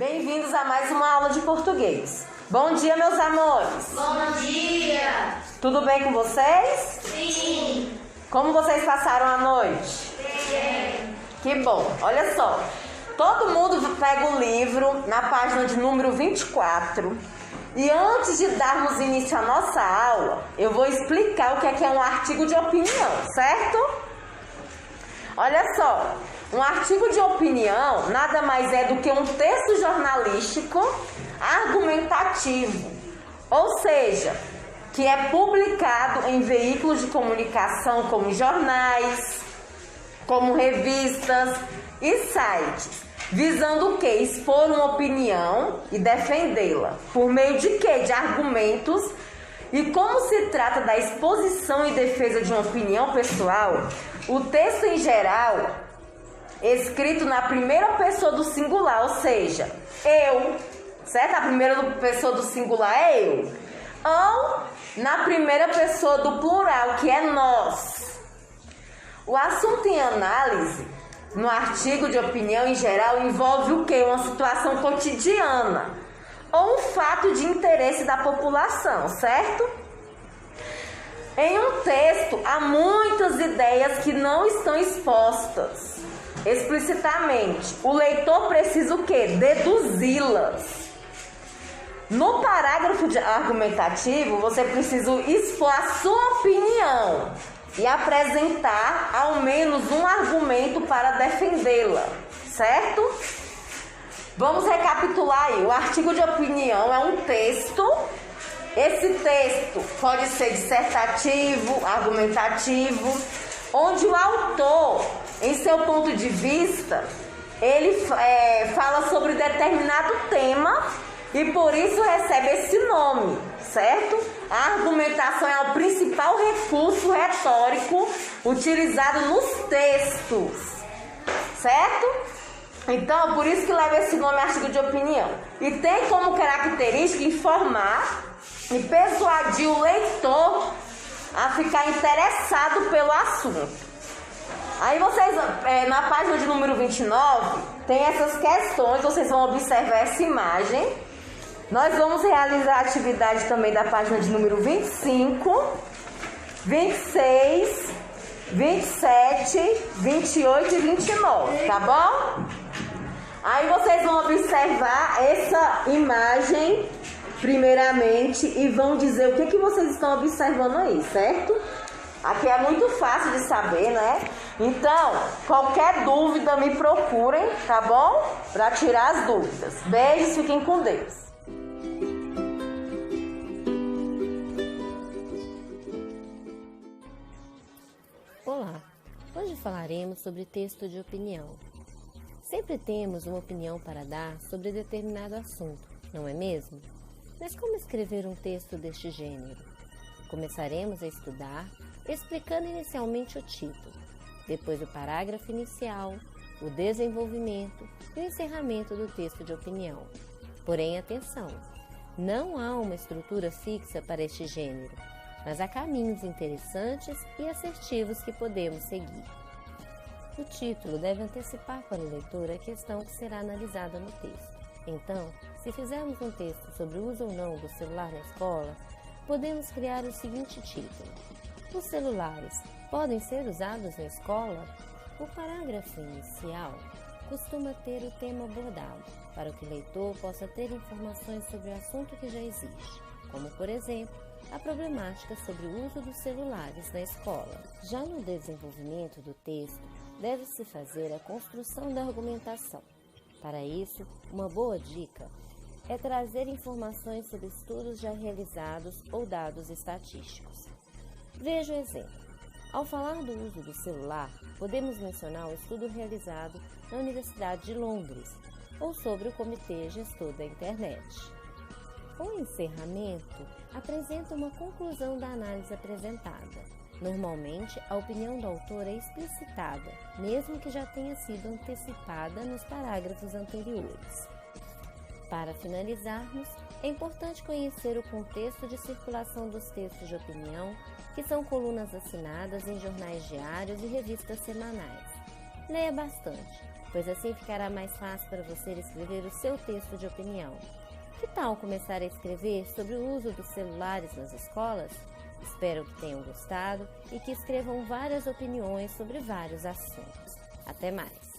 Bem-vindos a mais uma aula de português. Bom dia, meus amores. Bom dia. Tudo bem com vocês? Sim. Como vocês passaram a noite? Bem. Que bom. Olha só. Todo mundo pega o livro na página de número 24. E antes de darmos início à nossa aula, eu vou explicar o que é um artigo de opinião, certo? Olha só. Um artigo de opinião nada mais é do que um texto jornalístico argumentativo, ou seja, que é publicado em veículos de comunicação como jornais, como revistas e sites, visando o quê? Expor uma opinião e defendê-la. Por meio de quê? De argumentos. E como se trata da exposição e defesa de uma opinião pessoal, o texto em geral escrito na primeira pessoa do singular, ou seja, eu, certo? A primeira pessoa do singular é eu. Ou na primeira pessoa do plural, que é nós. O assunto em análise, no artigo de opinião em geral, envolve o quê? Uma situação cotidiana ou um fato de interesse da população, certo? Em um texto, há muitas ideias que não estão expostas explicitamente. O leitor precisa o quê? Deduzi-las. No parágrafo argumentativo, você precisa expor a sua opinião e apresentar ao menos um argumento para defendê-la, certo? Vamos recapitular aí. O artigo de opinião é um texto. Esse texto pode ser dissertativo, argumentativo, onde o autor, em seu ponto de vista, ele fala sobre determinado tema e por isso recebe esse nome, certo? A argumentação é o principal recurso retórico utilizado nos textos, certo? Então, por isso que leva esse nome artigo de opinião. E tem como característica informar e persuadir o leitor a ficar interessado pelo assunto. Aí vocês, na página de número 29, tem essas questões, vocês vão observar essa imagem. Nós vamos realizar a atividade também da página de número 25, 26, 27, 28 e 29, tá bom? Aí vocês vão observar essa imagem primeiramente e vão dizer o que vocês estão observando aí, certo? Aqui é muito fácil de saber, né? Então, qualquer dúvida me procurem, tá bom? Para tirar as dúvidas. Beijos, fiquem com Deus. Olá, hoje falaremos sobre texto de opinião. Sempre temos uma opinião para dar sobre determinado assunto, não é mesmo? Mas como escrever um texto deste gênero? Começaremos a estudar explicando inicialmente o título, depois o parágrafo inicial, o desenvolvimento e o encerramento do texto de opinião. Porém, atenção, não há uma estrutura fixa para este gênero, mas há caminhos interessantes e assertivos que podemos seguir. O título deve antecipar para o leitor a questão que será analisada no texto. Então, se fizermos um texto sobre o uso ou não do celular na escola, podemos criar o seguinte título: os celulares podem ser usados na escola? O parágrafo inicial costuma ter o tema abordado, para que o leitor possa ter informações sobre o assunto que já existe, como, por exemplo, a problemática sobre o uso dos celulares na escola. Já no desenvolvimento do texto, deve-se fazer a construção da argumentação. Para isso, uma boa dica é trazer informações sobre estudos já realizados ou dados estatísticos. Veja o exemplo. Ao falar do uso do celular, podemos mencionar o estudo realizado na Universidade de Londres ou sobre o Comitê Gestor da Internet. O encerramento apresenta uma conclusão da análise apresentada. Normalmente, a opinião do autor é explicitada, mesmo que já tenha sido antecipada nos parágrafos anteriores. Para finalizarmos, é importante conhecer o contexto de circulação dos textos de opinião, que são colunas assinadas em jornais diários e revistas semanais. Leia bastante, pois assim ficará mais fácil para você escrever o seu texto de opinião. Que tal começar a escrever sobre o uso dos celulares nas escolas? Espero que tenham gostado e que escrevam várias opiniões sobre vários assuntos. Até mais!